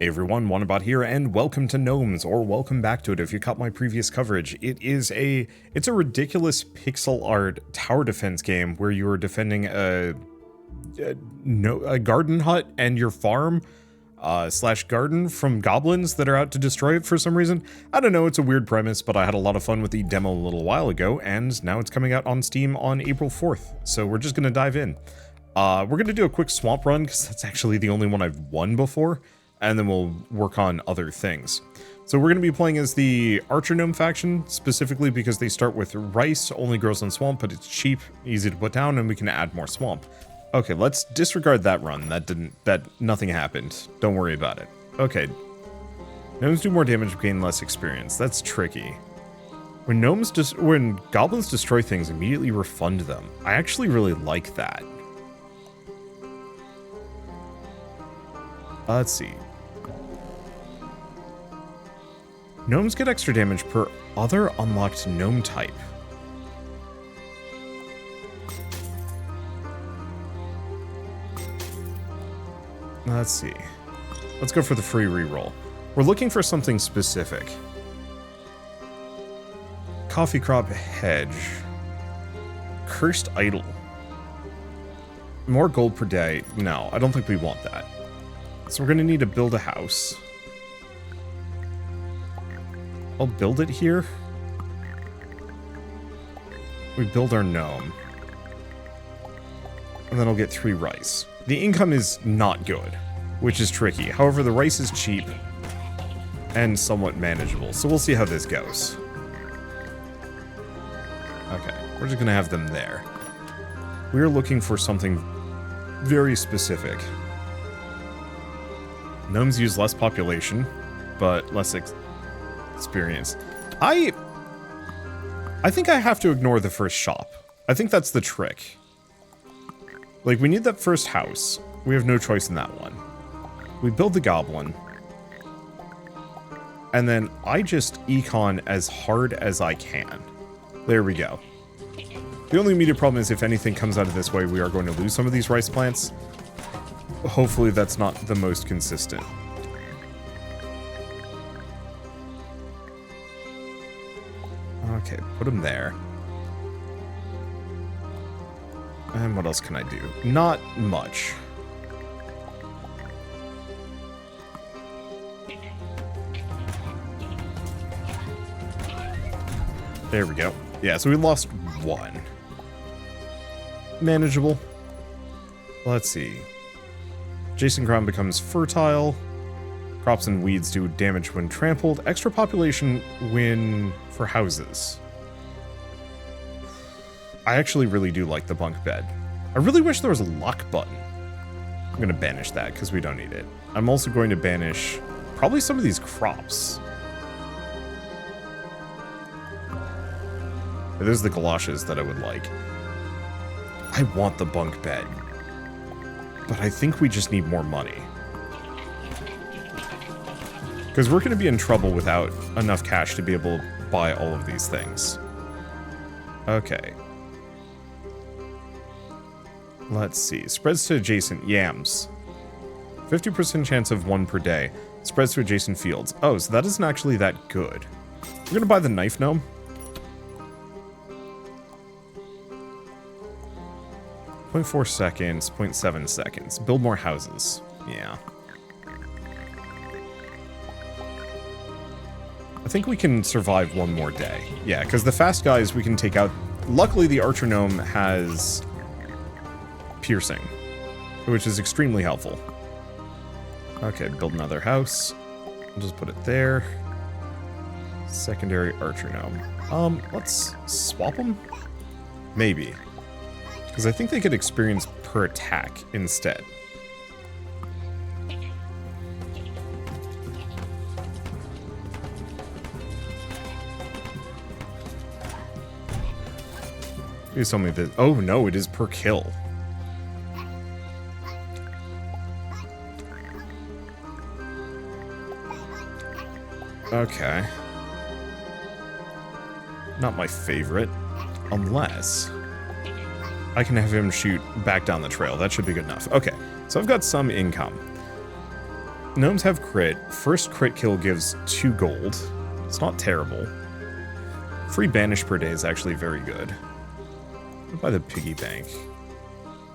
Hey everyone, Wanderbot here, and welcome to Gnomes, or welcome back to it if you caught my previous coverage. It's a ridiculous pixel art tower defense game where you are defending a garden hut and your farm slash garden from goblins that are out to destroy it for some reason. I don't know, it's a weird premise, but I had a lot of fun with the demo a little while ago, and now it's coming out on Steam on April 4th, so we're just gonna dive in. We're gonna do a quick swamp run, because that's actually the only one I've won before. And then we'll work on other things. So we're going to be playing as the Archer Gnome faction, specifically because they start with rice, only grows on swamp, but it's cheap, easy to put down, and we can add more swamp. Okay, let's disregard that run. Nothing happened. Don't worry about it. Okay. Gnomes do more damage, gain less experience. That's tricky. When goblins destroy things, immediately refund them. I actually really like that. Let's see. Gnomes get extra damage per other unlocked gnome type. Let's see. Let's go for the free reroll. We're looking for something specific. Coffee crop hedge. Cursed idol. More gold per day. No, I don't think we want that. So we're going to need to build a house. I'll build it here. We build our gnome. And then I'll get 3 rice. The income is not good, which is tricky. However, the rice is cheap and somewhat manageable. So we'll see how this goes. Okay, we're just going to have them there. We're looking for something very specific. Gnomes use less population, but less experience. I think I have to ignore the first shop. I think that's the trick. Like, we need that first house. We have no choice in that one. We build the goblin. And then I just econ as hard as I can. There we go. The only immediate problem is if anything comes out of this way, we are going to lose some of these rice plants. Hopefully that's not the most consistent. Okay, put them there. And what else can I do? Not much. There we go. Yeah, so we lost 1. Manageable. Let's see. Adjacent ground becomes fertile. Crops and weeds do damage when trampled. Extra population when for houses. I actually really do like the bunk bed. I really wish there was a lock button. I'm going to banish that because we don't need it. I'm also going to banish probably some of these crops. There's the galoshes that I would like. I want the bunk bed. But I think we just need more money. Because we're going to be in trouble without enough cash to be able to buy all of these things. Okay. Let's see. Spreads to adjacent yams. 50% chance of 1 per day. Spreads to adjacent fields. Oh, so that isn't actually that good. We're going to buy the knife gnome. 0.4 seconds, 0.7 seconds. Build more houses. Yeah. I think we can survive 1 more day. Yeah, because the fast guys we can take out. Luckily, the Archer Gnome has piercing, which is extremely helpful. Okay, build another house. I'll just put it there. Secondary Archer Gnome. Let's swap them? Maybe. Because I think they get experience per attack instead. Please tell me that. Oh no, it is per kill. Okay. Not my favorite. Unless I can have him shoot back down the trail. That should be good enough. Okay, so I've got some income. Gnomes have crit. First crit kill gives 2 gold. It's not terrible. Free banish per day is actually very good. I'll buy the piggy bank.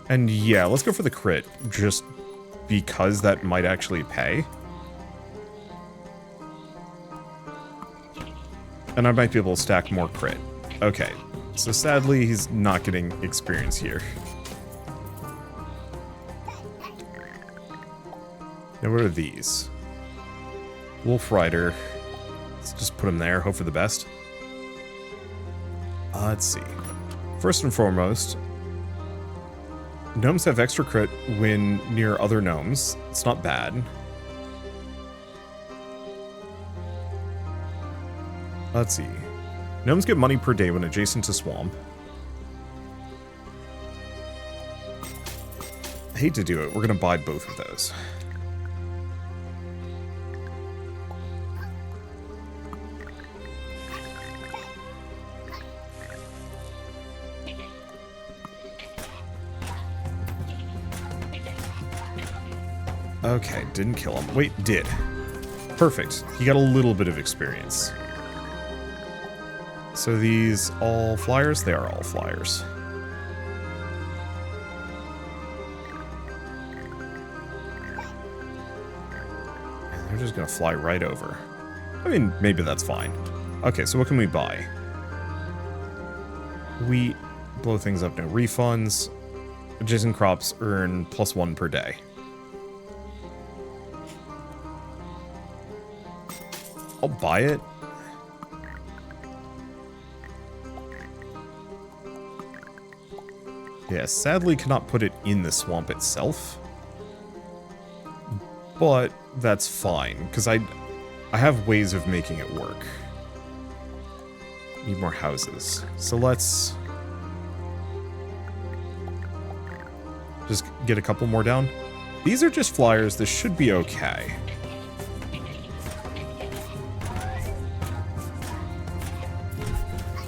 And yeah, let's go for the crit, just because that might actually pay. And I might be able to stack more crit. Okay, so sadly he's not getting experience here. Now what are these? Wolf Rider. Let's just put him there, hope for the best. Let's see. First and foremost, gnomes have extra crit when near other gnomes. It's not bad. Let's see. Gnomes get money per day when adjacent to swamp. I hate to do it. We're going to buy both of those. Okay, didn't kill him. Wait, did. Perfect. He got a little bit of experience. So these all flyers? They are all flyers. And they're just gonna fly right over. I mean, maybe that's fine. Okay, so what can we buy? Wheat, blow things up, no refunds. Adjacent crops earn +1 per day. I'll buy it. Yeah, sadly cannot put it in the swamp itself. But that's fine, because I have ways of making it work. Need more houses. So let's just get a couple more down. These are just flyers. This should be okay.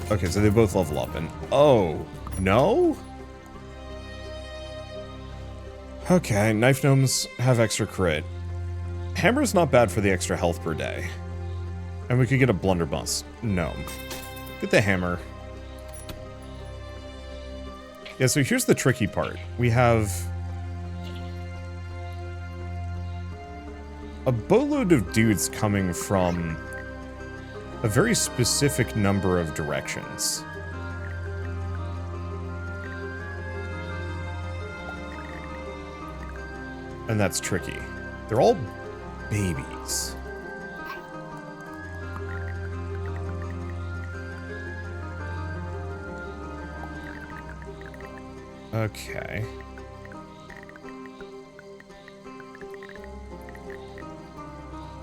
Okay, so they both level up, and oh, no? Okay, knife gnomes have extra crit. Hammer's not bad for the extra health per day. And we could get a blunderbuss gnome. Get the hammer. Yeah, so here's the tricky part. We have a boatload of dudes coming from a very specific number of directions. And that's tricky. They're all babies. Okay.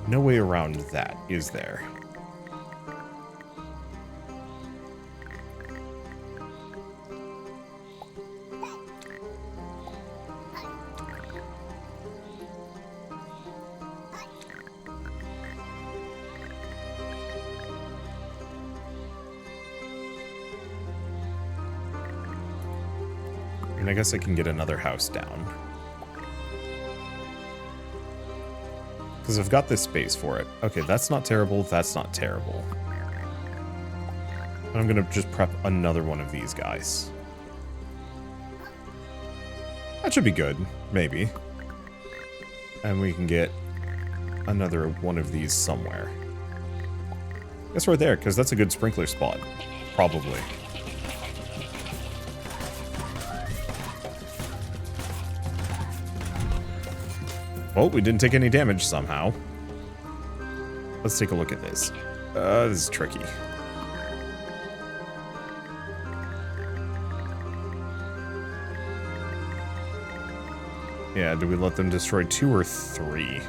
No way around that, is there? I guess I can get another house down. Because I've got this space for it. Okay, that's not terrible. That's not terrible. And I'm going to just prep another one of these guys. That should be good. Maybe. And we can get another one of these somewhere. I guess right there, because that's a good sprinkler spot. Probably. Oh, we didn't take any damage somehow. Let's take a look at this. This is tricky. Yeah, do we let them destroy 2 or 3?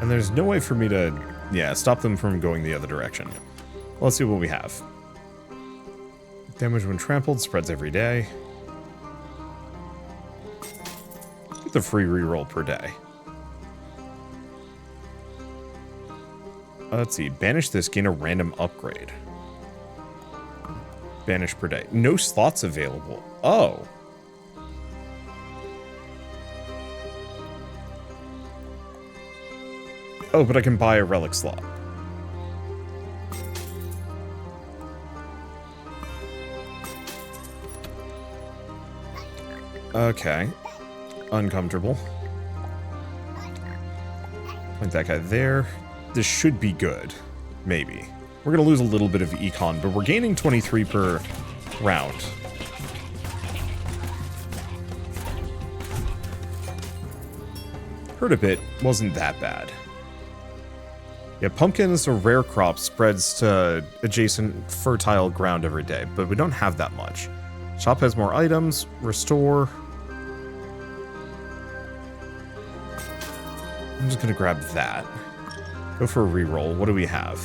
And there's no way for me to, yeah, stop them from going the other direction. Well, let's see what we have. Damage when trampled spreads every day. Get the free reroll per day. Let's see. Banish this, gain a random upgrade. banished per day. No slots available. Oh. Oh, but I can buy a relic slot. Okay. Uncomfortable. Point that guy there. This should be good. Maybe. We're going to lose a little bit of econ, but we're gaining 23 per round. Hurt a bit. Wasn't that bad. Yeah, pumpkins, a rare crop, spreads to adjacent fertile ground every day, but we don't have that much. Shop has more items. Restore. I'm just going to grab that. Go for a reroll. What do we have?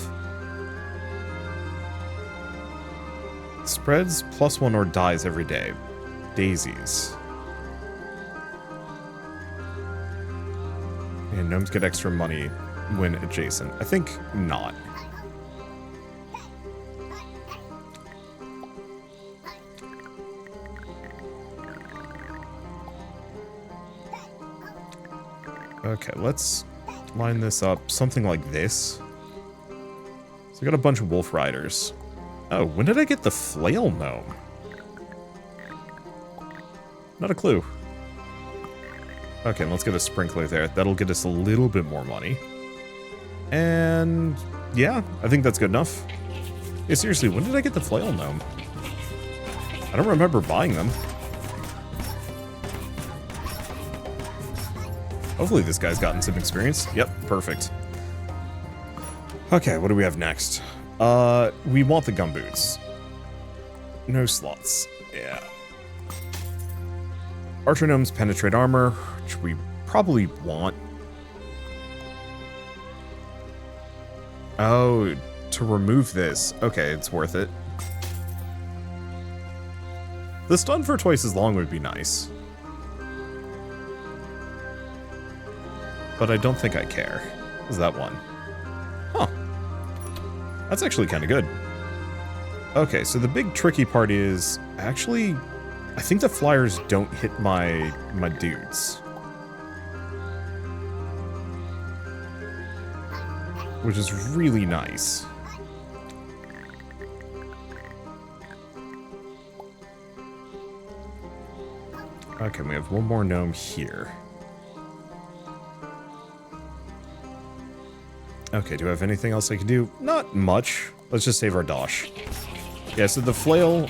Spreads +1 or dies every day. Daisies. And gnomes get extra money when adjacent. I think not. Okay, let's line this up something like this. So I got a bunch of wolf riders. Oh, when did I get the flail gnome? Not a clue. Okay, let's get a sprinkler there. That'll get us a little bit more money. And yeah, I think that's good enough. Hey, seriously, when did I get the flail gnome? I don't remember buying them. Hopefully this guy's gotten some experience. Yep, perfect. Okay, what do we have next? We want the gumboots. No slots. Yeah. Archer gnomes penetrate armor, which we probably want. Oh, to remove this. Okay, it's worth it. The stun for twice as long would be nice. But I don't think I care. Is that one? Huh. That's actually kind of good. Okay, so the big tricky part is actually, I think the flyers don't hit my dudes. Which is really nice. Okay, we have one more gnome here. Okay, do I have anything else I can do? Not much. Let's just save our dosh. Yeah, so the flail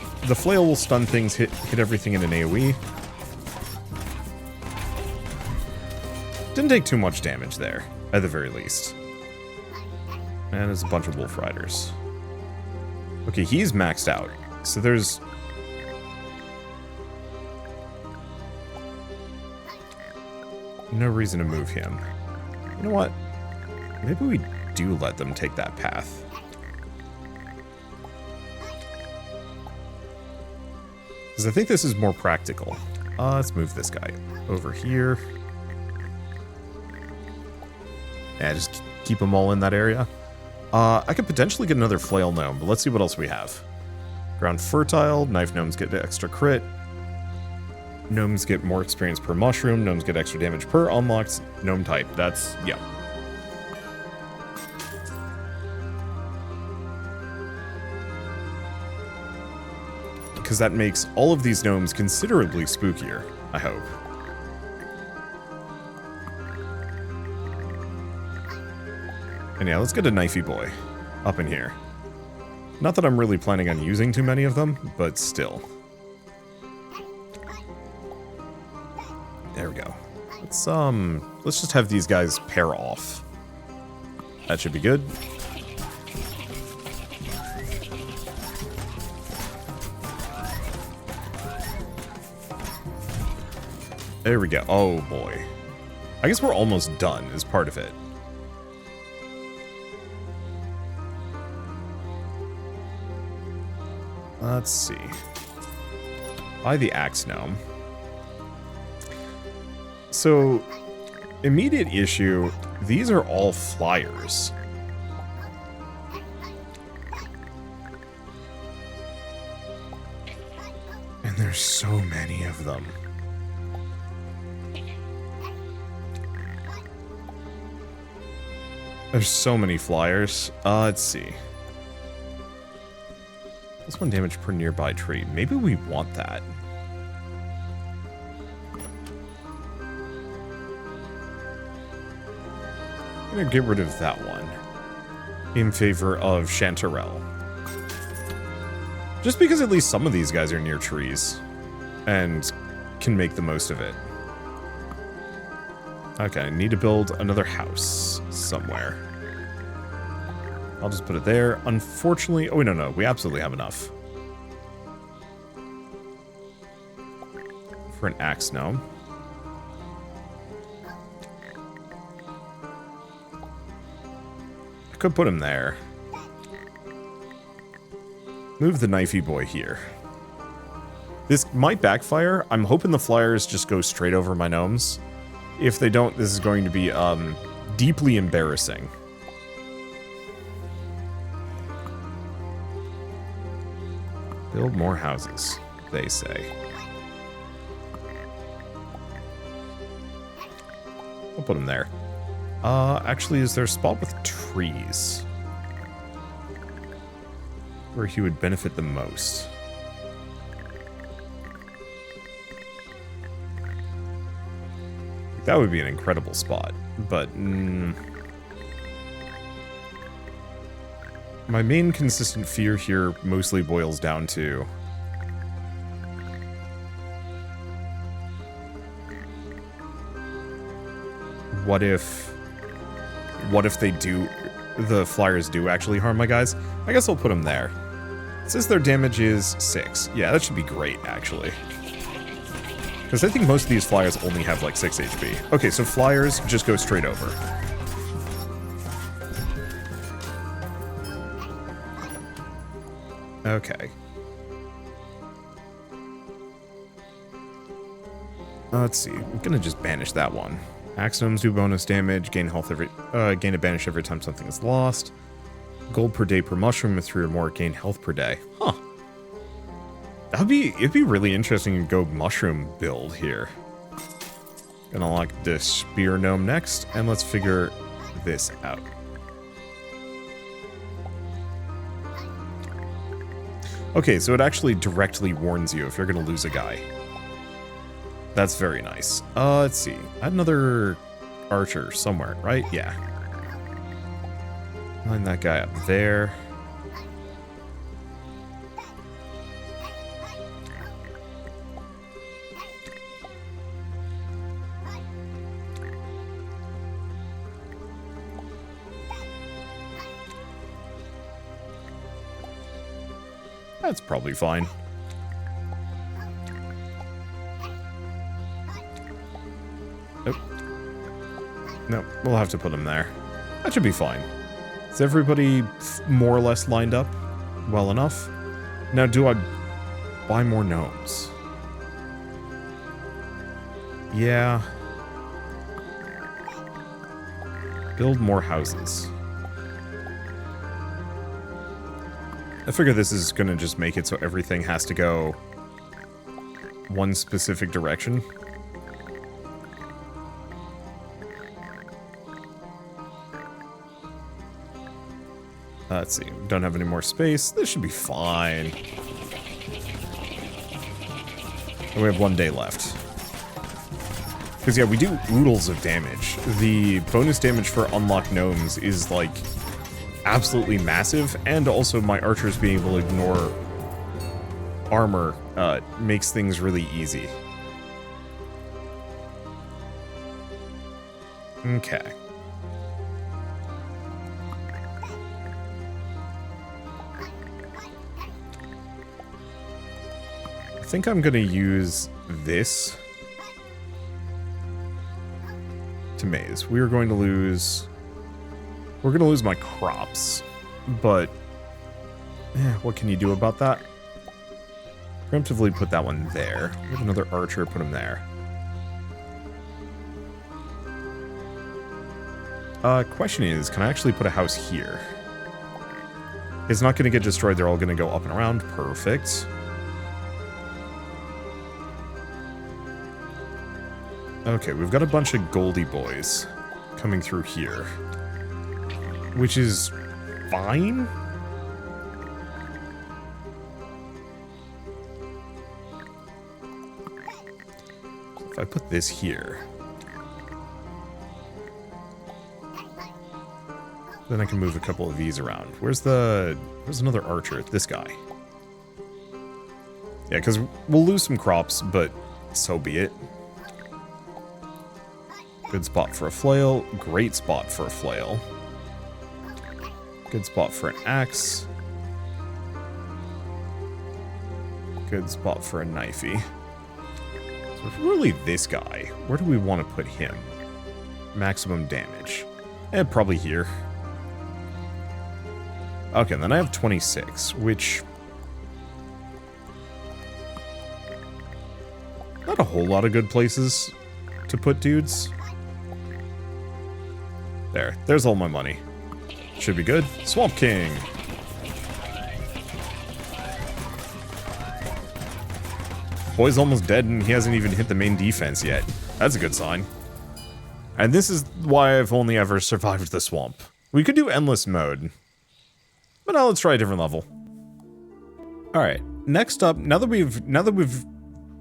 will stun things, hit everything in an AoE. Didn't take too much damage there, at the very least. And there's a bunch of wolf riders. Okay, he's maxed out. So there's... no reason to move him. You know what? Maybe we do let them take that path. Because I think this is more practical. Let's move this guy over here. Yeah, just keep them all in that area. I could potentially get another flail gnome, but let's see what else we have. Ground fertile, knife gnomes get the extra crit. Gnomes get more experience per mushroom. Gnomes get extra damage per unlocked gnome type. That's, yeah. Because that makes all of these gnomes considerably spookier, I hope. And yeah, let's get a knifey boy up in here. Not that I'm really planning on using too many of them, but still. There we go. Let's just have these guys pair off. That should be good. There we go. Oh boy. I guess we're almost done as part of it. Let's see. Buy the axe gnome. So, immediate issue, these are all flyers. There's so many of them. There's so many flyers. Let's see. Plus 1 damage per nearby tree. Maybe we want that. I'm gonna get rid of that one in favor of Chanterelle. Just because at least some of these guys are near trees and can make the most of it. Okay, I need to build another house somewhere. I'll just put it there. Unfortunately, oh, no, we absolutely have enough. For an axe gnome. I could put him there. Move the knifey boy here. This might backfire. I'm hoping the flyers just go straight over my gnomes. If they don't, this is going to be deeply embarrassing. Build more houses, they say. I'll put them there. Actually, is there a spot with trees where he would benefit the most? That would be an incredible spot, but my main consistent fear here mostly boils down to what if the flyers do actually harm my guys? I guess I'll put them there. It says their damage is 6. Yeah, that should be great, actually. Because I think most of these flyers only have like 6 HP. Okay, so flyers just go straight over. Okay. Let's see. I'm gonna just banish that one. Axe gnomes do bonus damage, gain a banish every time something is lost. Gold per day per mushroom with 3 or more, gain health per day. Huh. It'd be really interesting to go mushroom build here. Gonna unlock this spear gnome next, and let's figure this out. Okay, so it actually directly warns you if you're gonna lose a guy. That's very nice. Let's see. I had another archer somewhere, right? Yeah. Line that guy up there. That's probably fine. Nope. No, we'll have to put him there. That should be fine. Is everybody more or less lined up well enough? Now, do I buy more gnomes? Yeah. Build more houses. I figure this is gonna just make it so everything has to go one specific direction. Let's see, don't have any more space. This should be fine. And we have 1 day left. Because yeah, we do oodles of damage. The bonus damage for unlocked gnomes is like absolutely massive, and also my archers being able to ignore armor makes things really easy. Okay. I think I'm gonna use this to maze. We're going to lose my crops, but what can you do about that? Preemptively put that one there. We have another archer, put him there. Question is, can I actually put a house here? It's not going to get destroyed, they're all going to go up and around. Perfect. Okay, we've got a bunch of Goldie boys coming through here, which is fine. If I put this here, then I can move a couple of these around. Where's another archer? This guy. Yeah, because we'll lose some crops, but so be it. Good spot for a flail. Great spot for a flail. Good spot for an axe. Good spot for a knifey. So if really this guy, where do we want to put him? Maximum damage. Probably here. Okay, then I have 26, which... not a whole lot of good places to put dudes. There's all my money. Should be good. Swamp King! Boy's almost dead and he hasn't even hit the main defense yet. That's a good sign. And this is why I've only ever survived the swamp. We could do endless mode. But now let's try a different level. Alright, next up, now that we've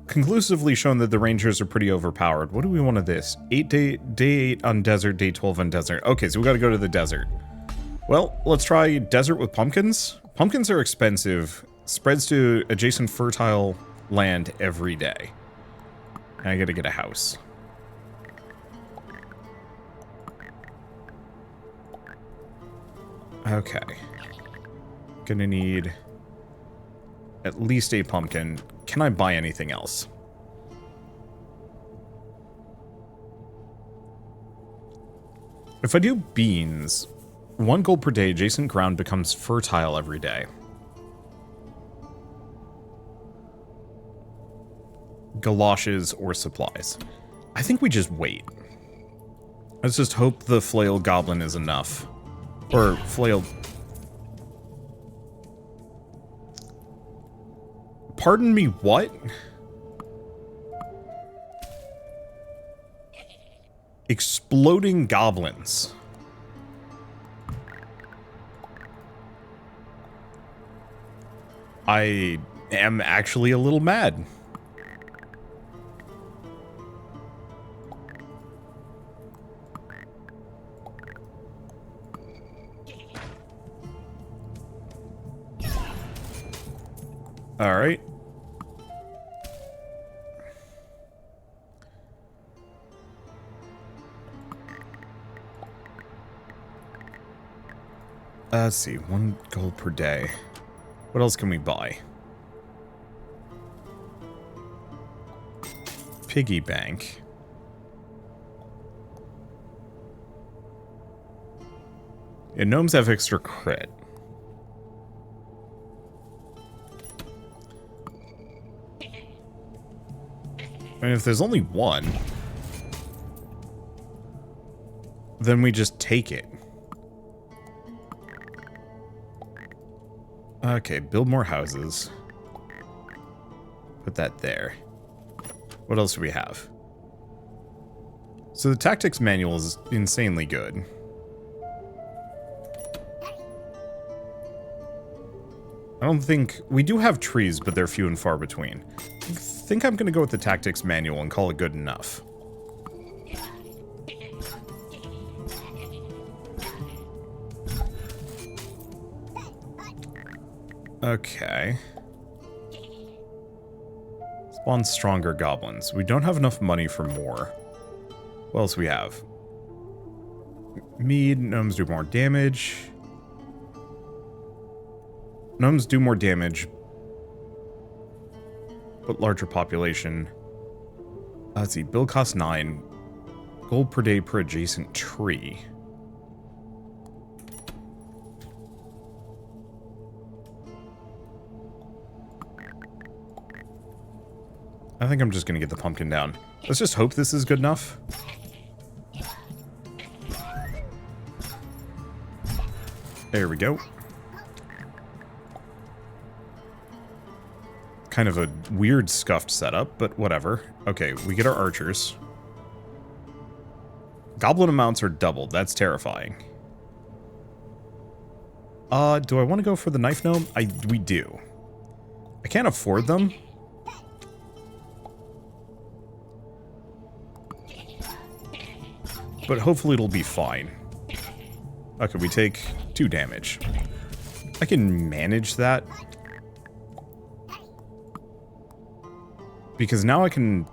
conclusively shown that the rangers are pretty overpowered, what do we want of this? Day 8 on desert, day 12 on desert. Okay, so we gotta go to the desert. Well, let's try desert with pumpkins. Pumpkins are expensive, spreads to adjacent fertile land every day. And I gotta get a house. Okay. Gonna need at least a pumpkin. Can I buy anything else? If I do beans, 1 gold per day, adjacent ground becomes fertile every day. Galoshes or supplies. I think we just wait. Let's just hope the flail goblin is enough. Or flail... Pardon me, what? Exploding goblins. I am actually a little mad. All right. Let's see, 1 gold per day. What else can we buy? Piggy bank. Yeah, gnomes have extra crit. I mean, if there's only 1, then we just take it. Okay, build more houses. Put that there. What else do we have? So the tactics manual is insanely good. I don't think... we do have trees, but they're few and far between. I think I'm gonna go with the tactics manual and call it good enough. Okay. Spawn stronger goblins. We don't have enough money for more. What else we have? Mead, gnomes do more damage. Gnomes do more damage, but larger population. Let's see, build cost 9. Gold per day per adjacent tree. I think I'm just gonna get the pumpkin down. Let's just hope this is good enough. There we go. Kind of a weird scuffed setup, but whatever. Okay, we get our archers. Goblin amounts are doubled. That's terrifying. Do I want to go for the knife gnome? We do. I can't afford them. But hopefully it'll be fine. Okay, we take 2 damage. I can manage that. Because now I can...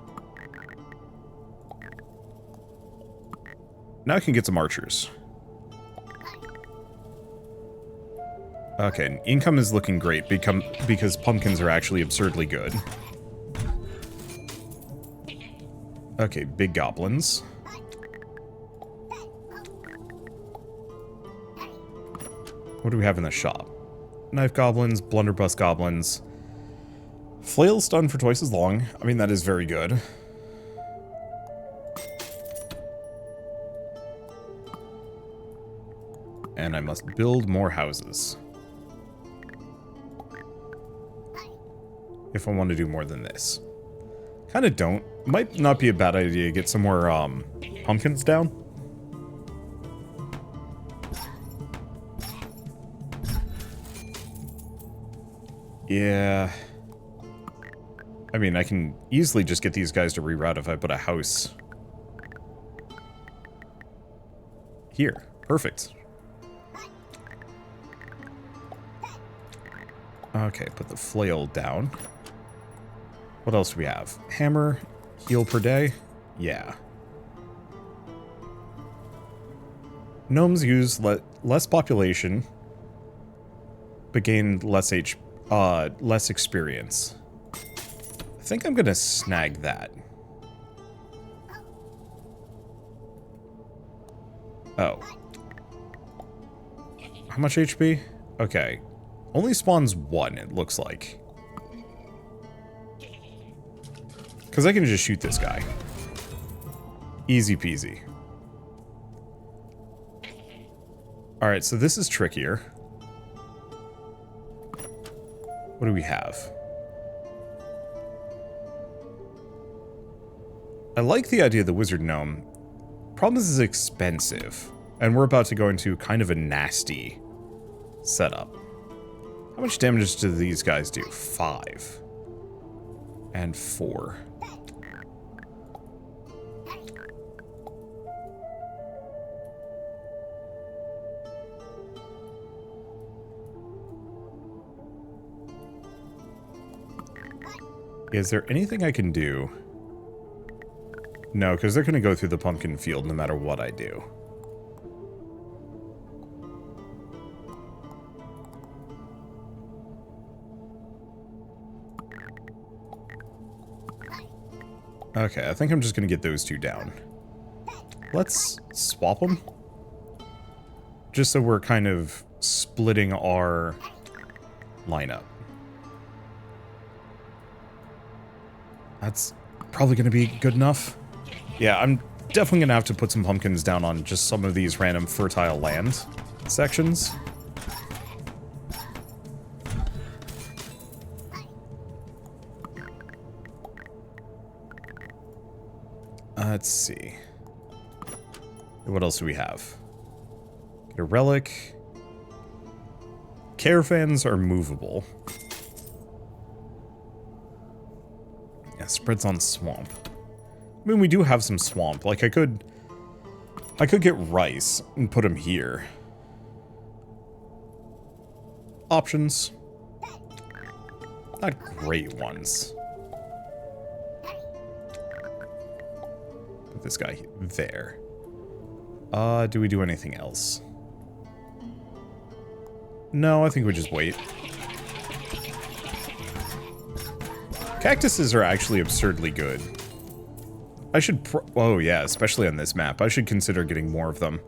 Now I can get some archers. Okay, and income is looking great because pumpkins are actually absurdly good. Okay, big goblins. What do we have in the shop? Knife goblins, blunderbuss goblins. Flail stun for twice as long. I mean, that is very good. And I must build more houses. If I want to do more than this. Kind of don't. Might not be a bad idea to get some more pumpkins down. Yeah. I mean, I can easily just get these guys to reroute if I put a house here. Perfect. Okay, put the flail down. What else do we have? Hammer, heal per day? Yeah. Gnomes use less population, but gain less less experience. I think I'm gonna snag that. Oh. How much HP? Okay. Only spawns 1, it looks like. Because I can just shoot this guy. Easy peasy. Alright, so this is trickier. What do we have? I like the idea of the wizard gnome. Problem is it's expensive. And we're about to go into kind of a nasty setup. How much damage do these guys do? 5. And 4. Is there anything I can do? No, because they're going to go through the pumpkin field no matter what I do. Okay, I think I'm just going to get those 2 down. Let's swap them. Just so we're kind of splitting our lineup. That's probably going to be good enough. Yeah, I'm definitely going to have to put some pumpkins down on just some of these random fertile land sections. Let's see. What else do we have? Get a relic. Caravans are movable. Yeah, spreads on swamp. I mean, we do have some swamp. Like, I could get rice and put them here. Options. Not great ones. Put this guy there. Do we do anything else? No, I think we just wait. Cactuses are actually absurdly good. I should oh yeah, especially on this map. I should consider getting more of them.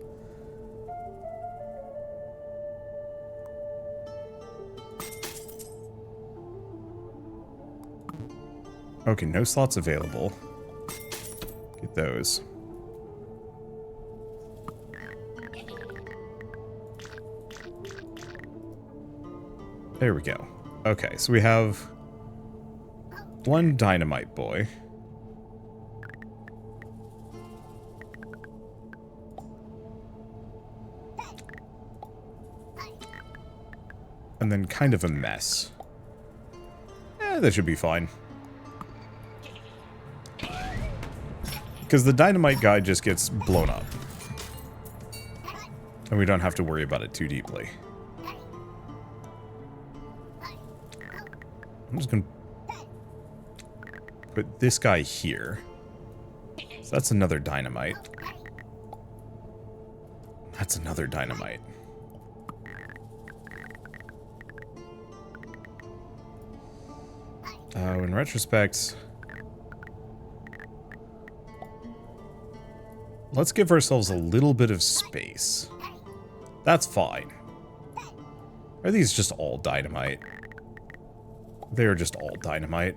Okay, no slots available. Get those. There we go. Okay, so we have 1 dynamite boy. And then kind of a mess. That should be fine. Because the dynamite guy just gets blown up. And we don't have to worry about it too deeply. I'm just going to put this guy here. So that's another dynamite. That's another dynamite. In retrospect, let's give ourselves a little bit of space. That's fine. Are these just all dynamite? They are just all dynamite.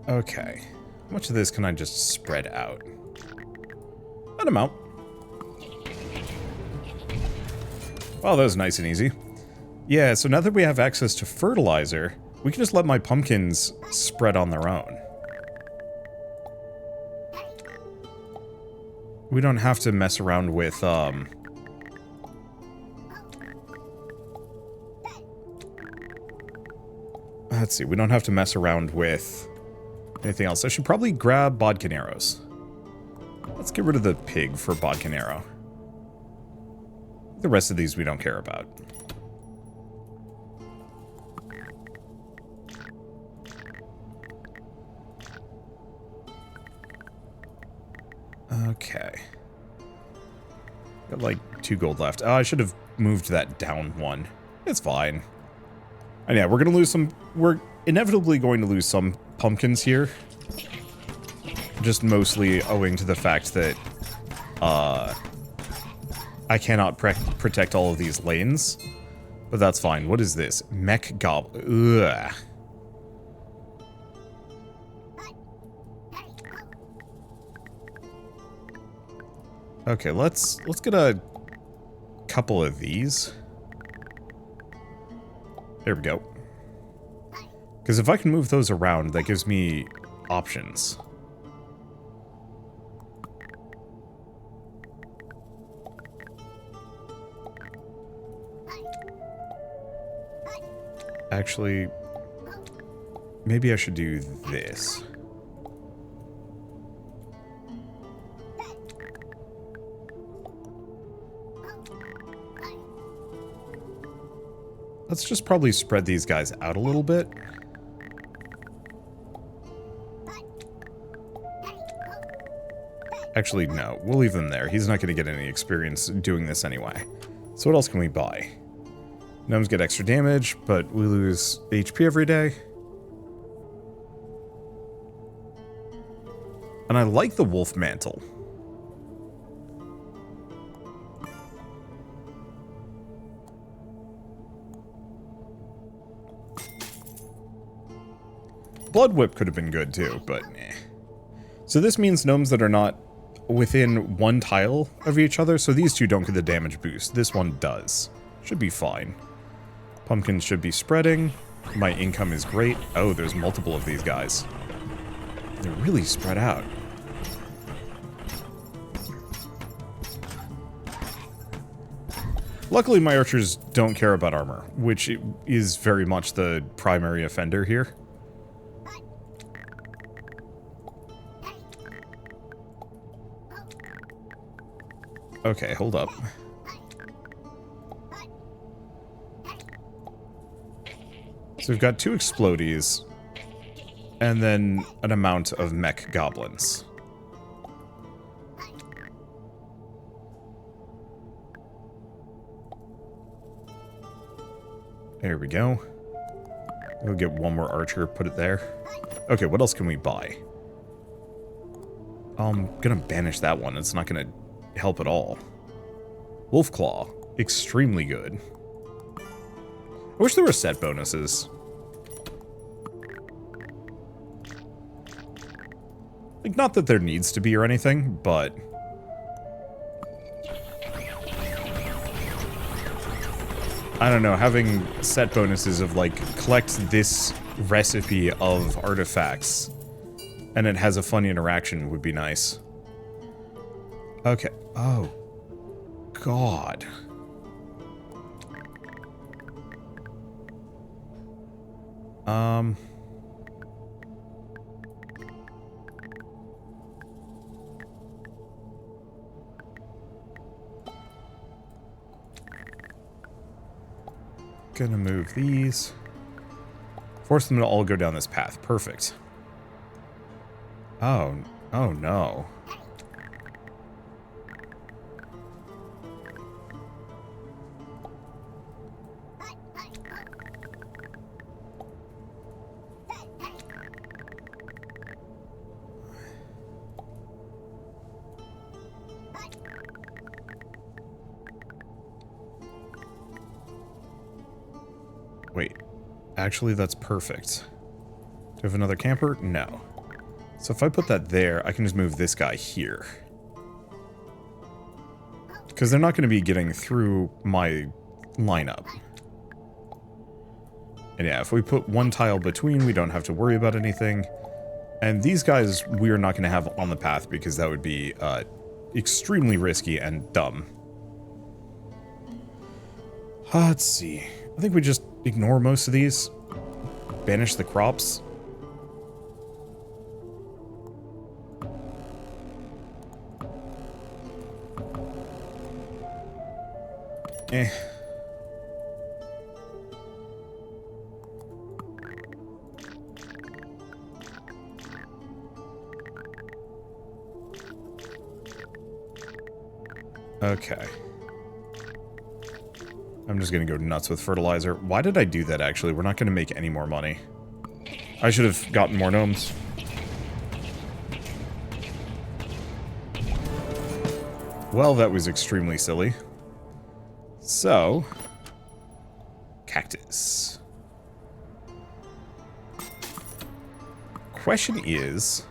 Okay. How much of this can I just spread out? An amount. Wow, that was nice and easy. Yeah, so now that we have access to fertilizer, we can just let my pumpkins spread on their own. We don't have to mess around with, let's see, we don't have to mess around with anything else. I should probably grab bodkin arrows. Let's get rid of the pig for bodkin arrow. The rest of these we don't care about. Okay. Got like 2 gold left. Oh, I should have moved that down 1. It's fine. And yeah, we're gonna lose some... We're inevitably going to lose some pumpkins here. Just mostly owing to the fact that I cannot protect all of these lanes. But that's fine. What is this? Mech goblin. Ugh. Okay, let's get a couple of these. There we go. Because if I can move those around, that gives me options. Actually, maybe I should do this. Let's just probably spread these guys out a little bit. Actually, no. We'll leave them there. He's not going to get any experience doing this anyway. So what else can we buy? Gnomes get extra damage, but we lose HP every day. And I like the wolf mantle. Blood Whip could have been good too, but eh. So this means gnomes that are not within 1 tile of each other, so these 2 don't get the damage boost. This one does. Should be fine. Pumpkins should be spreading. My income is great. Oh, there's multiple of these guys. They're really spread out. Luckily, my archers don't care about armor, which is very much the primary offender here. Okay, hold up. So we've got 2 explodies, and then an amount of mech goblins. There we go. We'll get 1 more archer, put it there. Okay, what else can we buy? I'm gonna banish that one. It's not gonna help at all. Wolf Claw, extremely good. I wish there were set bonuses. Like, not that there needs to be or anything, but... I don't know, having set bonuses of, like, collect this recipe of artifacts and it has a fun interaction would be nice. Okay. Oh. God. Gonna move these. Force them to all go down this path. Perfect. Oh no. Wait, actually that's perfect. Do I have another camper? No. So if I put that there, I can just move this guy here. Because they're not going to be getting through my lineup. And yeah, if we put one tile between, we don't have to worry about anything. And these guys we're not going to have on the path because that would be extremely risky and dumb. Let's see. I think we just ignore most of these. Banish the crops. Eh. Okay. I'm just gonna go nuts with fertilizer. Why did I do that, actually? We're not gonna make any more money. I should have gotten more gnomes. Well, that was extremely silly. So... cactus. Question is...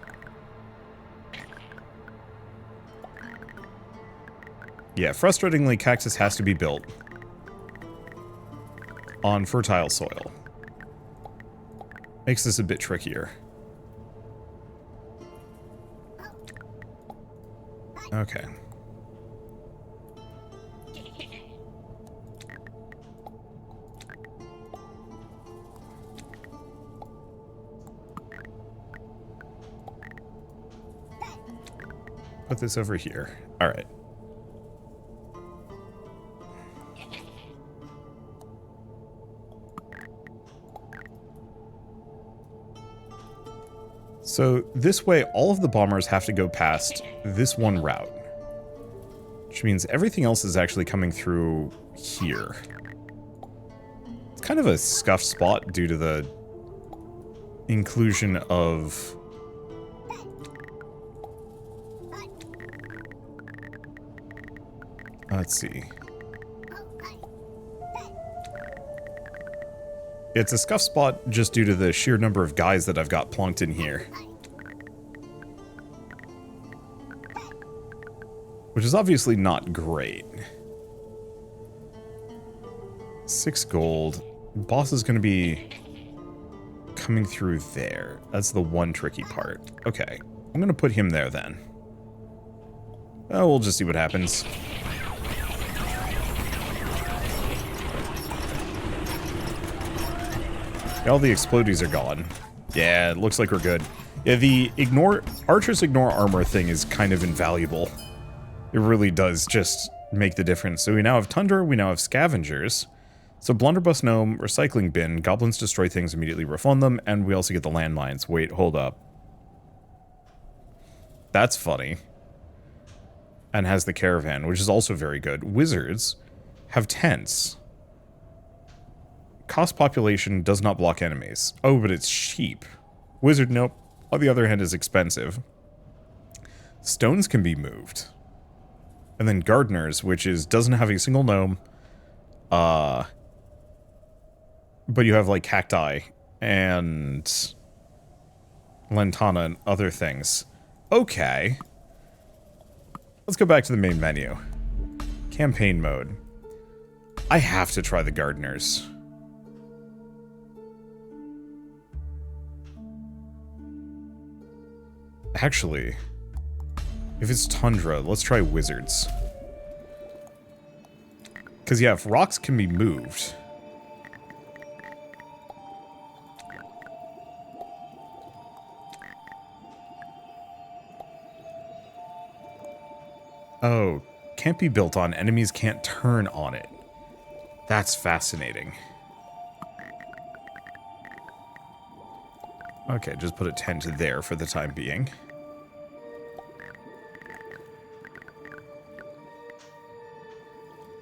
yeah, frustratingly, cactus has to be built on fertile soil. Makes this a bit trickier. Okay. Put this over here. All right. So this way, all of the bombers have to go past this one route. Which means everything else is actually coming through here. It's kind of a scuffed spot due to the inclusion of... let's see. It's a scuff spot just due to the sheer number of guys that I've got plonked in here. Which is obviously not great. 6 gold. Boss is going to be coming through there. That's the one tricky part. Okay, I'm going to put him there then. Oh, we'll just see what happens. All the explodies are gone. Yeah, it looks like we're good. Yeah, the archers ignore armor thing is kind of invaluable. It really does just make the difference. So we now have Tundra, we now have Scavengers. So Blunderbuss Gnome, Recycling Bin, Goblins destroy things, immediately refund them, and we also get the landmines. Wait, hold up. That's funny. And has the Caravan, which is also very good. Wizards have tents. Cost population does not block enemies. Oh, but it's cheap. Wizard, nope. On the other hand, is expensive. Stones can be moved. And then Gardeners, which is doesn't have a single gnome. But you have like cacti and lantana and other things. Okay. Let's go back to the main menu. Campaign mode. I have to try the Gardeners. Actually, if it's tundra, let's try wizards. Because, yeah, if rocks can be moved... Oh, can't be built on. Enemies can't turn on it. That's fascinating. Okay, just put a tent there for the time being.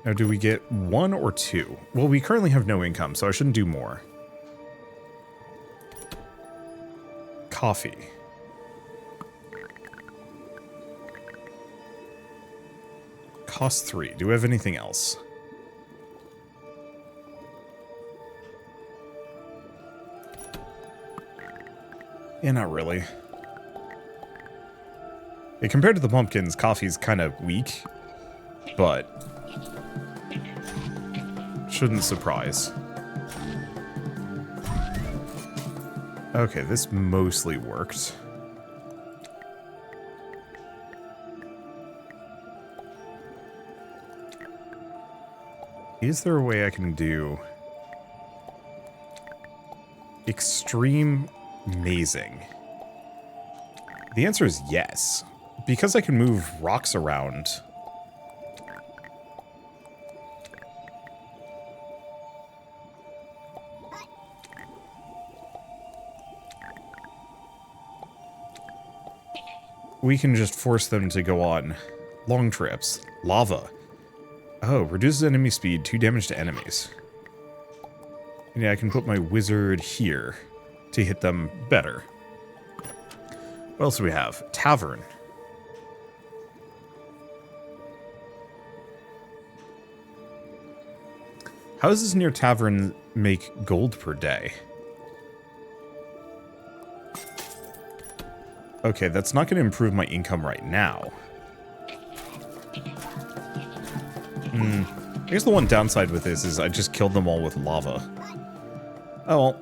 Now, do we get 1 or 2? Well, we currently have no income, so I shouldn't do more. Coffee. Cost 3. Do we have anything else? Yeah, not really. Yeah, compared to the pumpkins, coffee's kind of weak, but shouldn't surprise. Okay, this mostly worked. Is there a way I can do extreme mazing? The answer is yes. Because I can move rocks around. We can just force them to go on long trips. Lava. Oh, reduces enemy speed, 2 damage to enemies. And yeah, I can put my wizard here to hit them better. What else do we have? Tavern. How does this near tavern make gold per day? Okay, that's not going to improve my income right now. I guess the one downside with this is I just killed them all with lava. Oh well.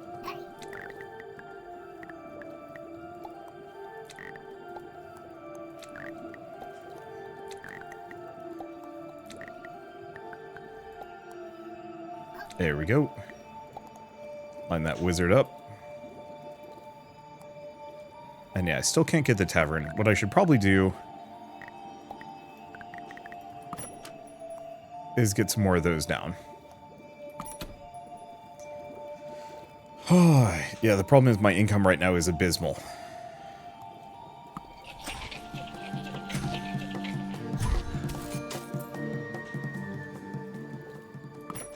There we go. Line that wizard up. And yeah, I still can't get the tavern. What I should probably do is get some more of those down. Oh, yeah, the problem is my income right now is abysmal.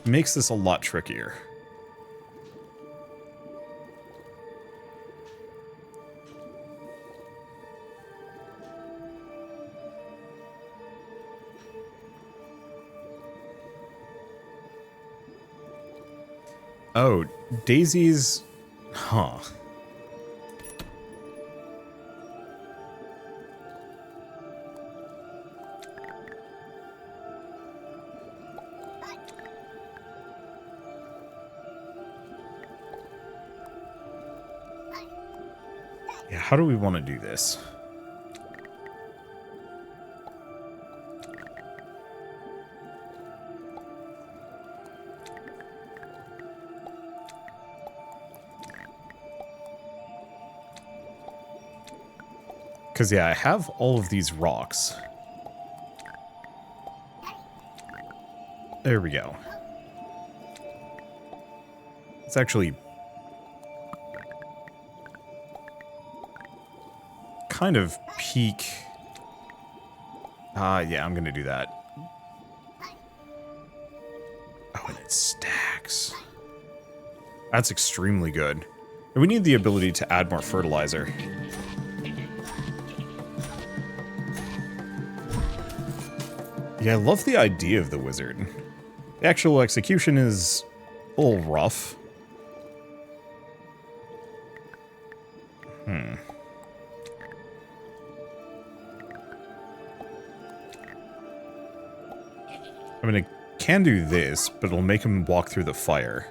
Makes this a lot trickier. Oh, daisies... Huh. Yeah, how do we want to do this? Because, yeah, I have all of these rocks. There we go. It's actually kind of peak. Yeah, I'm going to do that. Oh, and it stacks. That's extremely good. And we need the ability to add more fertilizer. Yeah, I love the idea of the wizard. The actual execution is a little rough. I mean, I can do this, but it'll make him walk through the fire.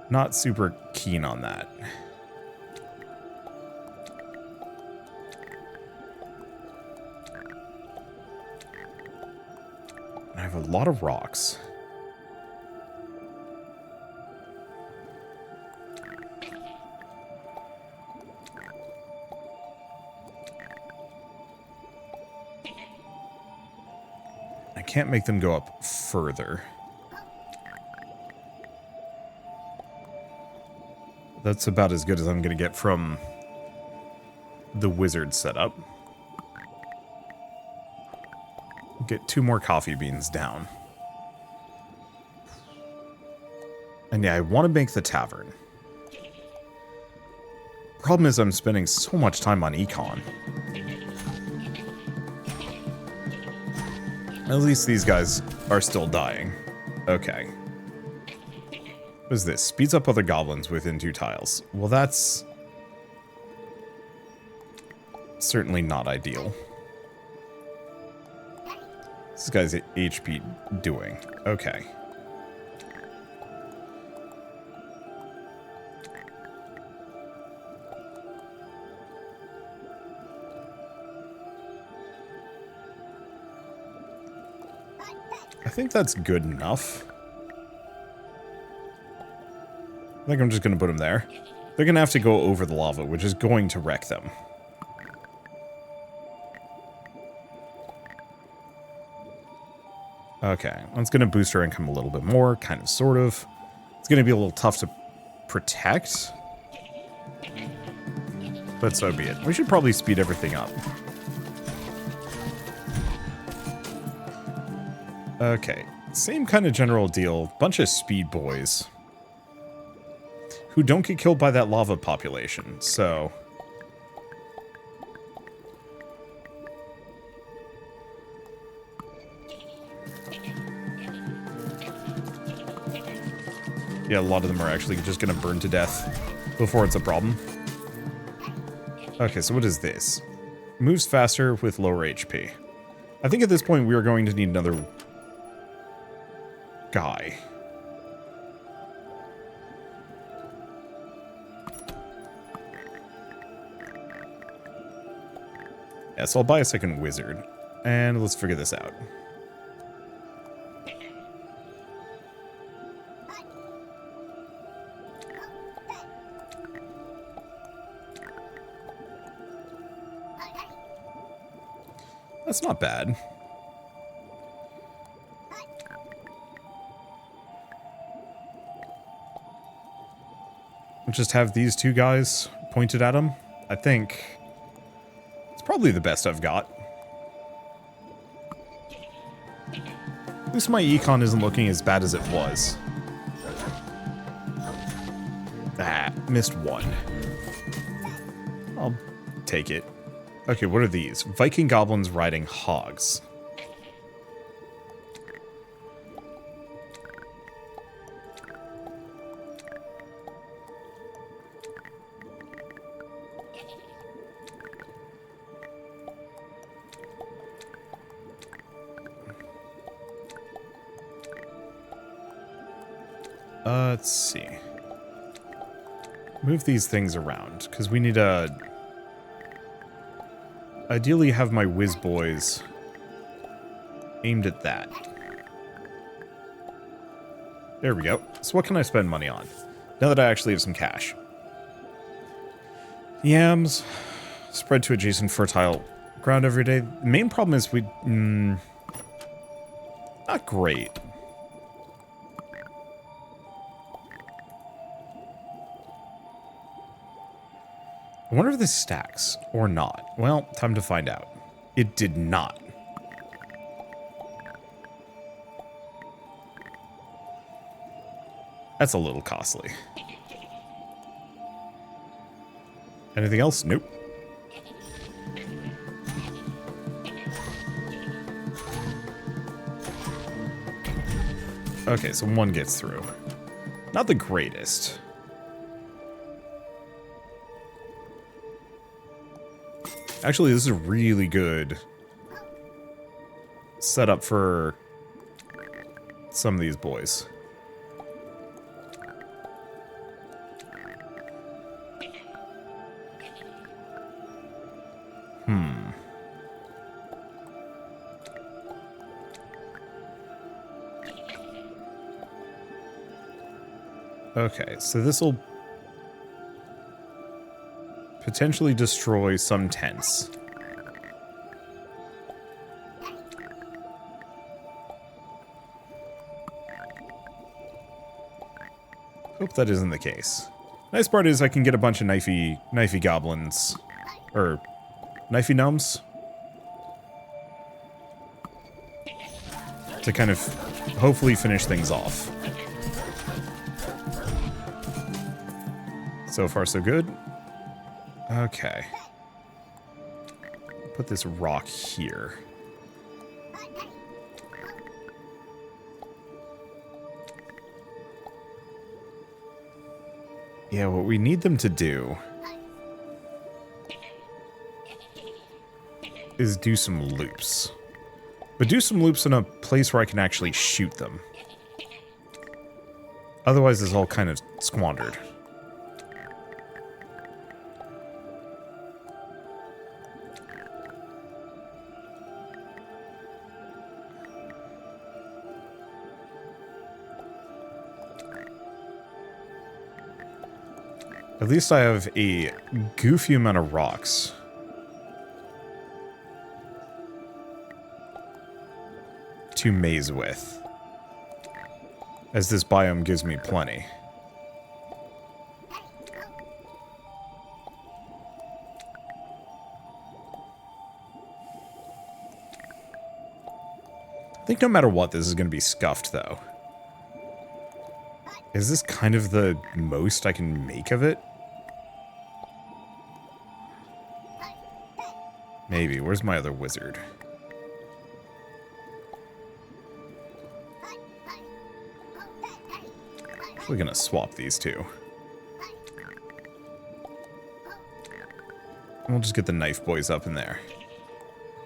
Not super keen on that. have a lot of rocks. I can't make them go up further. That's about as good as I'm going to get from the wizard setup. Get 2 more coffee beans down. And yeah, I want to make the tavern. Problem is I'm spending so much time on econ. At least these guys are still dying. Okay. What is this? Speeds up other goblins within 2 tiles. Well, that's certainly not ideal. This guy's HP doing. Okay. I think that's good enough. I think I'm just going to put them there. They're going to have to go over the lava, which is going to wreck them. Okay, that's going to boost our income a little bit more, kind of, sort of. It's going to be a little tough to protect. But so be it. We should probably speed everything up. Okay, same kind of general deal. Bunch of speed boys. Who don't get killed by that lava population, so... yeah, a lot of them are actually just gonna burn to death before it's a problem. Okay, so what is this? Moves faster with lower HP. I think at this point we are going to need another guy. Yeah, so I'll buy a second wizard. And let's figure this out. That's not bad. We'll just have these 2 guys pointed at him. I think it's probably the best I've got. At least my econ isn't looking as bad as it was. Ah, missed 1. I'll take it. Okay, what are these? Viking goblins riding hogs. Let's see. Move these things around, because we need to ideally have my whiz boys aimed at that. There we go. So what can I spend money on? Now that I actually have some cash. Yams. Spread to adjacent fertile ground every day. The main problem is we... not great. I wonder if this stacks or not. Well, time to find out. It did not. That's a little costly. Anything else? Nope. Okay, so 1 gets through. Not the greatest. Actually, this is a really good setup for some of these boys. Okay, so this will potentially destroy some tents. Hope that isn't the case. Nice part is I can get a bunch of knifey goblins. Or knifey gnomes. To kind of hopefully finish things off. So far so good. Okay. Put this rock here. Yeah, what we need them to do is do some loops. But do some loops in a place where I can actually shoot them. Otherwise, it's all kind of squandered. At least I have a goofy amount of rocks. To maze with. As this biome gives me plenty. I think no matter what, this is going to be scuffed, though. Is this kind of the most I can make of it? Maybe. Where's my other wizard? We're gonna swap these two. And we'll just get the knife boys up in there.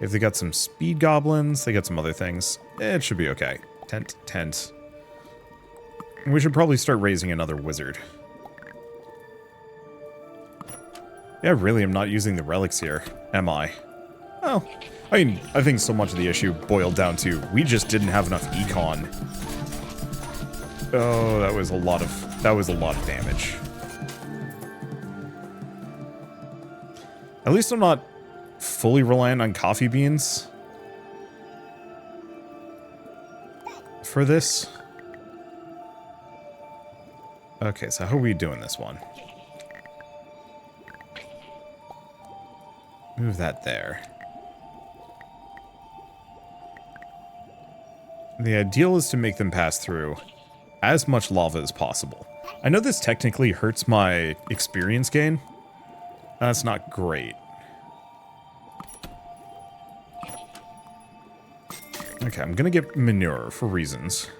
If they got some speed goblins, they got some other things, it should be okay. Tent. We should probably start raising another wizard. Yeah, really, I'm not using the relics here, am I? Oh, I mean, I think so much of the issue boiled down to we just didn't have enough econ. Oh, that was a lot of damage. At least I'm not fully reliant on coffee beans for this. Okay, so how are we doing this one? Move that there. The ideal is to make them pass through as much lava as possible. I know this technically hurts my experience gain. That's not great. Okay, I'm gonna get manure for reasons.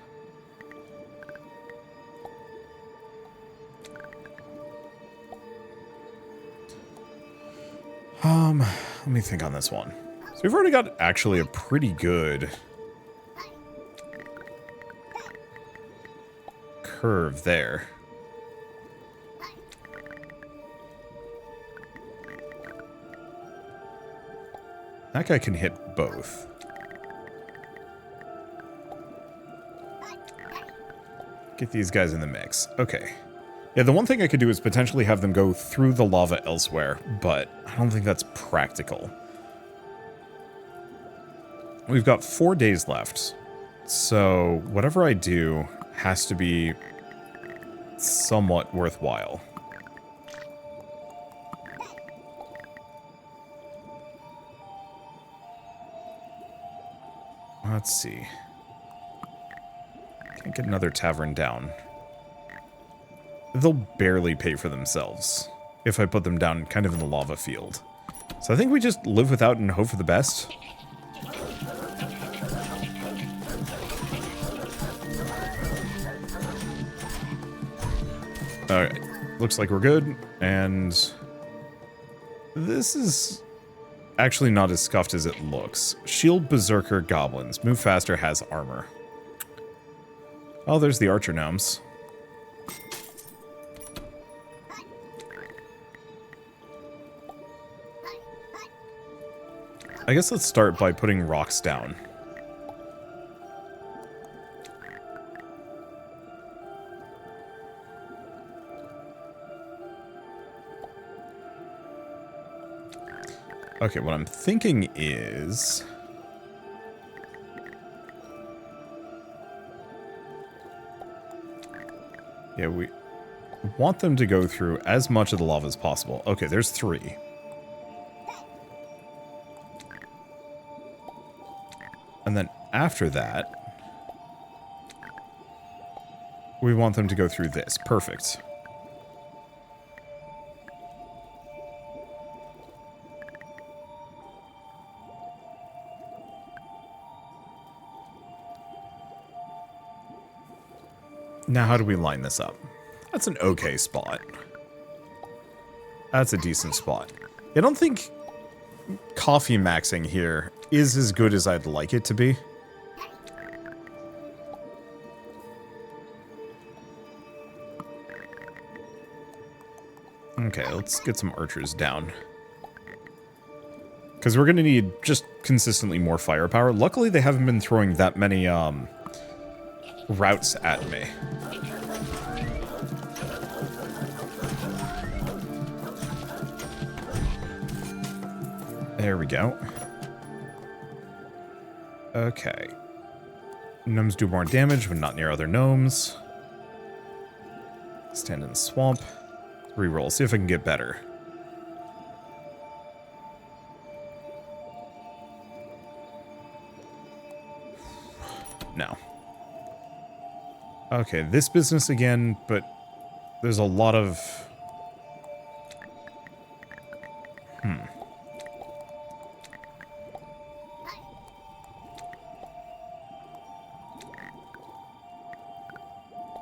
Let me think on this one. So we've already got actually a pretty good curve there. That guy can hit both. Get these guys in the mix. Okay. Yeah, the one thing I could do is potentially have them go through the lava elsewhere, but I don't think that's practical. We've got 4 days left, so whatever I do has to be somewhat worthwhile. Let's see. Can't get another tavern down. They'll barely pay for themselves if I put them down kind of in the lava field. So I think we just live without and hope for the best. Alright, looks like we're good, and this is actually not as scuffed as it looks. Shield Berserker Goblins. Move faster, has armor. Oh, there's the Archer Gnomes. I guess let's start by putting rocks down. Okay, what I'm thinking is... yeah, we want them to go through as much of the lava as possible. Okay, there's 3. And then after that, we want them to go through this. Perfect. Now, how do we line this up? That's an okay spot. That's a decent spot. I don't think coffee maxing here is as good as I'd like it to be. Okay, let's get some archers down. Because we're going to need just consistently more firepower. Luckily, they haven't been throwing that many routes at me. There we go. Okay. Gnomes do more damage when not near other gnomes. Stand in the swamp. Reroll. See if I can get better. No. Okay, this business again, but there's a lot of...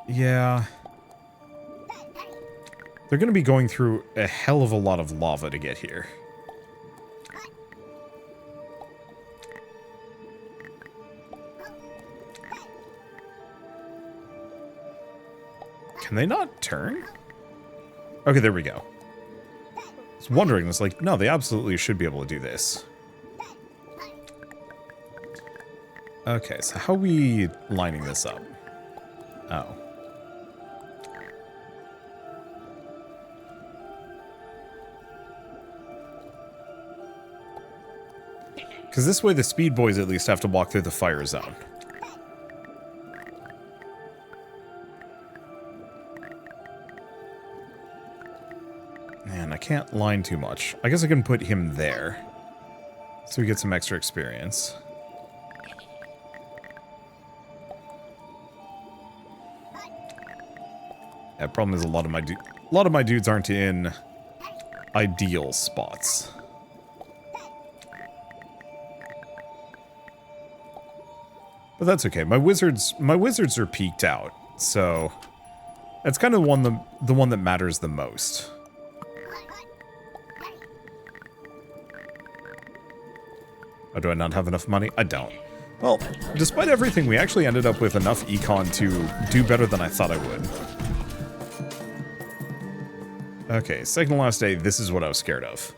yeah. They're going to be going through a hell of a lot of lava to get here. Can they not turn? Okay, there we go. I was wondering, it's like, no, they absolutely should be able to do this. Okay, so how are we lining this up? Oh. Because this way the speed boys at least have to walk through the fire zone. Man, I can't line too much. I guess I can put him there. So we get some extra experience. Yeah, problem is a lot of my dudes aren't in ideal spots. But that's okay. My wizards are peaked out, so that's kind of the one that matters the most. Oh, do I not have enough money? I don't. Well, despite everything, we actually ended up with enough econ to do better than I thought I would. Okay, second to last day, this is what I was scared of.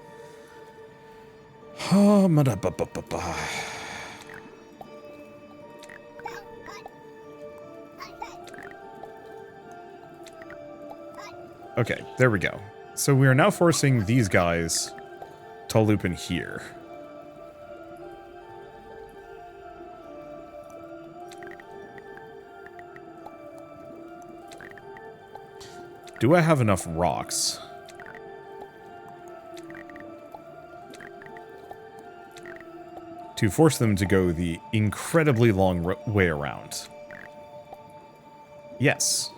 Okay, there we go. So we are now forcing these guys to loop in here. Do I have enough rocks? To force them to go the incredibly long way around? Yes.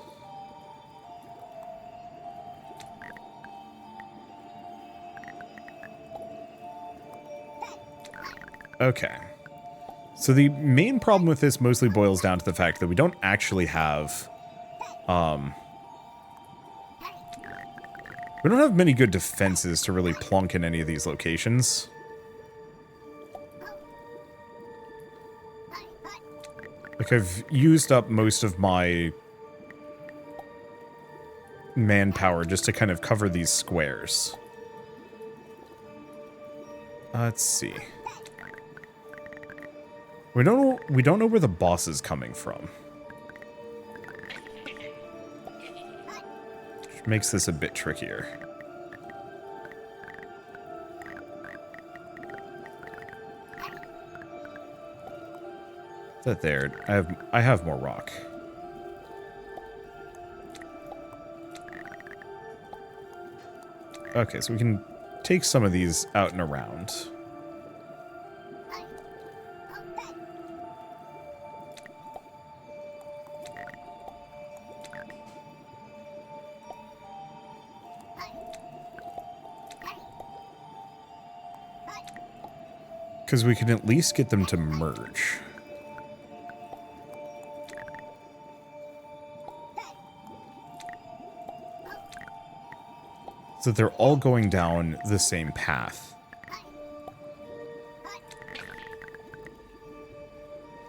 Okay. So the main problem with this mostly boils down to the fact that we don't actually have... we don't have many good defenses to really plunk in any of these locations. Like, I've used up most of my manpower just to kind of cover these squares. Let's see. We don't know where the boss is coming from. Which makes this a bit trickier. That there. I have more rock. Okay, so we can take some of these out and around. Because we can at least get them to merge. So they're all going down the same path.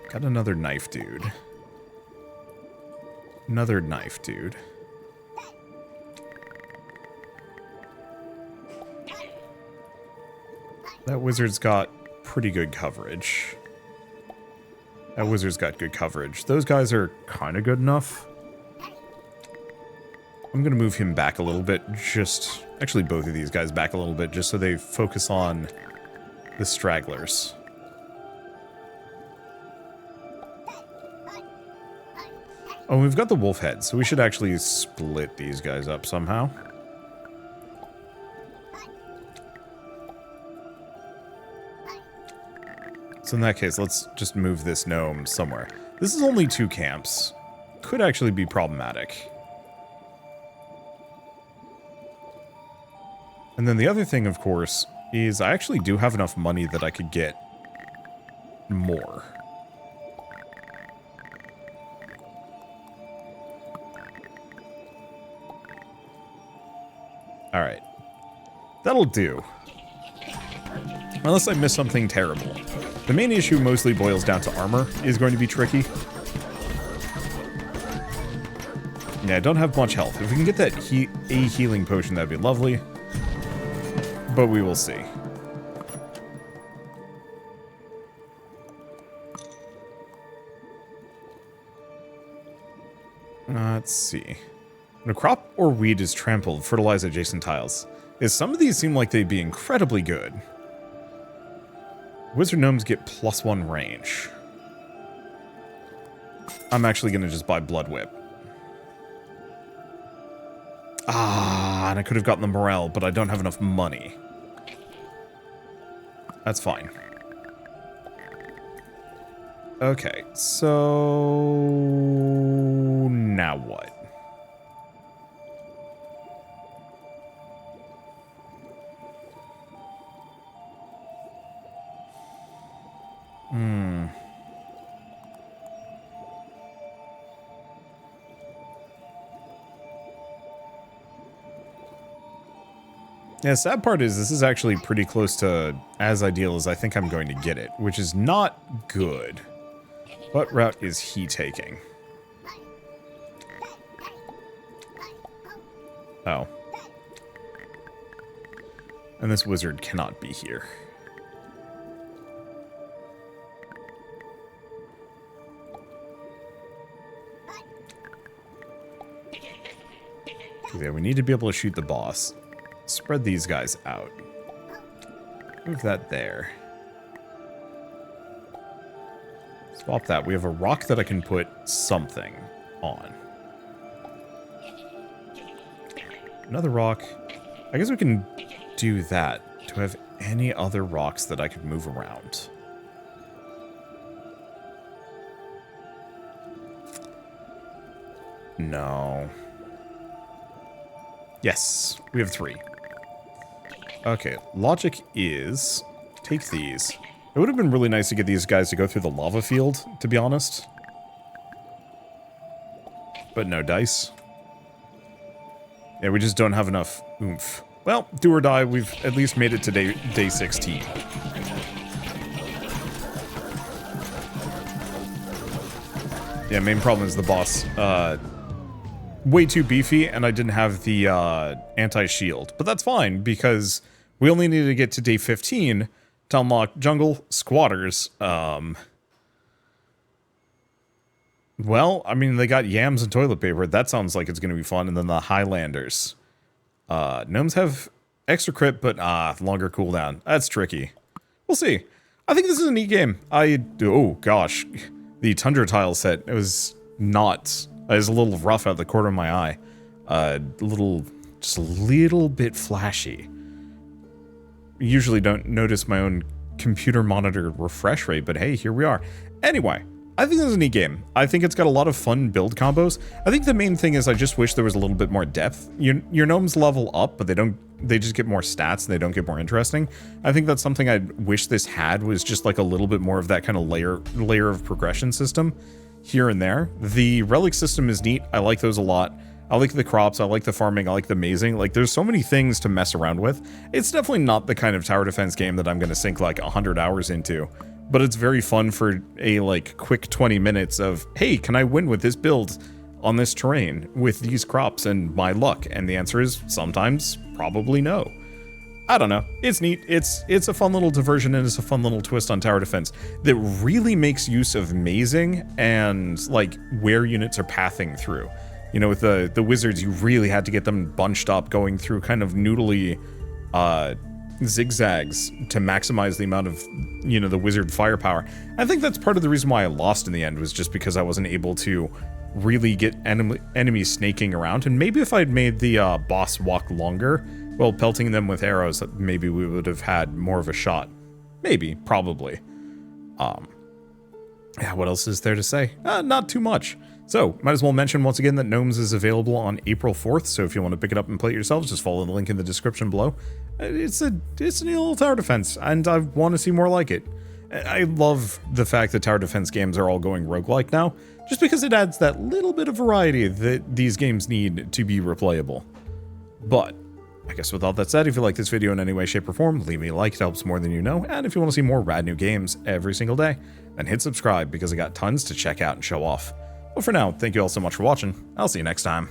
Got another knife dude. Another knife dude. That wizard's got pretty good coverage. That wizard's got good coverage. Those guys are kind of good enough. I'm going to move him back a little bit, just... Actually, both of these guys back a little bit, just so they focus on the stragglers. Oh, we've got the wolf head, so we should actually split these guys up somehow. So in that case, let's just move this gnome somewhere. This is only 2 camps. Could actually be problematic. And then the other thing, of course, is I actually do have enough money that I could get more. Alright. That'll do. Unless I miss something terrible. The main issue mostly boils down to armor is going to be tricky. Yeah, I don't have much health. If we can get that a healing potion, that'd be lovely. But we will see. Let's see. When a crop or weed is trampled, fertilize adjacent tiles. Some of these seem like they'd be incredibly good. Wizard gnomes get +1 range. I'm actually going to just buy Blood Whip. Ah, and I could have gotten the morale, but I don't have enough money. That's fine. Okay, so... now what? Yeah, the sad part is this is actually pretty close to as ideal as I think I'm going to get it, which is not good. What route is he taking? Oh. And this wizard cannot be here. Okay, we need to be able to shoot the boss. Spread these guys out. Move that there. Swap that. We have a rock that I can put something on. Another rock. I guess we can do that. Do I have any other rocks that I could move around? No. Yes, we have 3. Okay, logic is take these. It would have been really nice to get these guys to go through the lava field, to be honest. But no dice. Yeah, we just don't have enough oomph. Well, do or die, we've at least made it to day 16. Yeah, main problem is the boss. Way too beefy, and I didn't have the anti-shield. But that's fine, because we only needed to get to day 15 to unlock jungle squatters. Well, I mean, they got yams and toilet paper. That sounds like it's going to be fun. And then the Highlanders. Gnomes have extra crit, but longer cooldown. That's tricky. We'll see. I think this is a neat game. Oh, gosh. the Tundra tile set, it was not, it was a little rough out of the corner of my eye. Just a little bit flashy. Usually don't notice my own computer monitor refresh rate, but hey, here we are. Anyway, I think this is a neat game. I think it's got a lot of fun build combos. I think the main thing is I just wish there was a little bit more depth. Your gnomes level up, but they just get more stats and they don't get more interesting. I think that's something I wish this had, was just like a little bit more of that kind of layer of progression system here and there. The relic system is neat. I like those a lot. I like the crops, I like the farming, I like the mazing. Like, there's so many things to mess around with. It's definitely not the kind of tower defense game that I'm going to sink like 100 hours into. But it's very fun for a like quick 20 minutes of, hey, can I win with this build on this terrain with these crops and my luck? And the answer is sometimes probably no. I don't know. It's neat. It's a fun little diversion, and it's a fun little twist on tower defense that really makes use of mazing and like where units are pathing through. You know, with the wizards, you really had to get them bunched up, going through kind of noodly zigzags to maximize the amount of, you know, the wizard firepower. I think that's part of the reason why I lost in the end, was just because I wasn't able to really get enemies snaking around. And maybe if I'd made the boss walk longer while pelting them with arrows, maybe we would have had more of a shot. Maybe, probably. Yeah, what else is there to say? Not too much. So, might as well mention once again that Gnomes is available on April 4th, so if you want to pick it up and play it yourselves, just follow the link in the description below. It's a neat little tower defense, and I want to see more like it. I love the fact that tower defense games are all going roguelike now, just because it adds that little bit of variety that these games need to be replayable. But, I guess with all that said, if you like this video in any way, shape, or form, leave me a like, it helps more than you know, and if you want to see more rad new games every single day, then hit subscribe, because I got tons to check out and show off. But for now, thank you all so much for watching. I'll see you next time.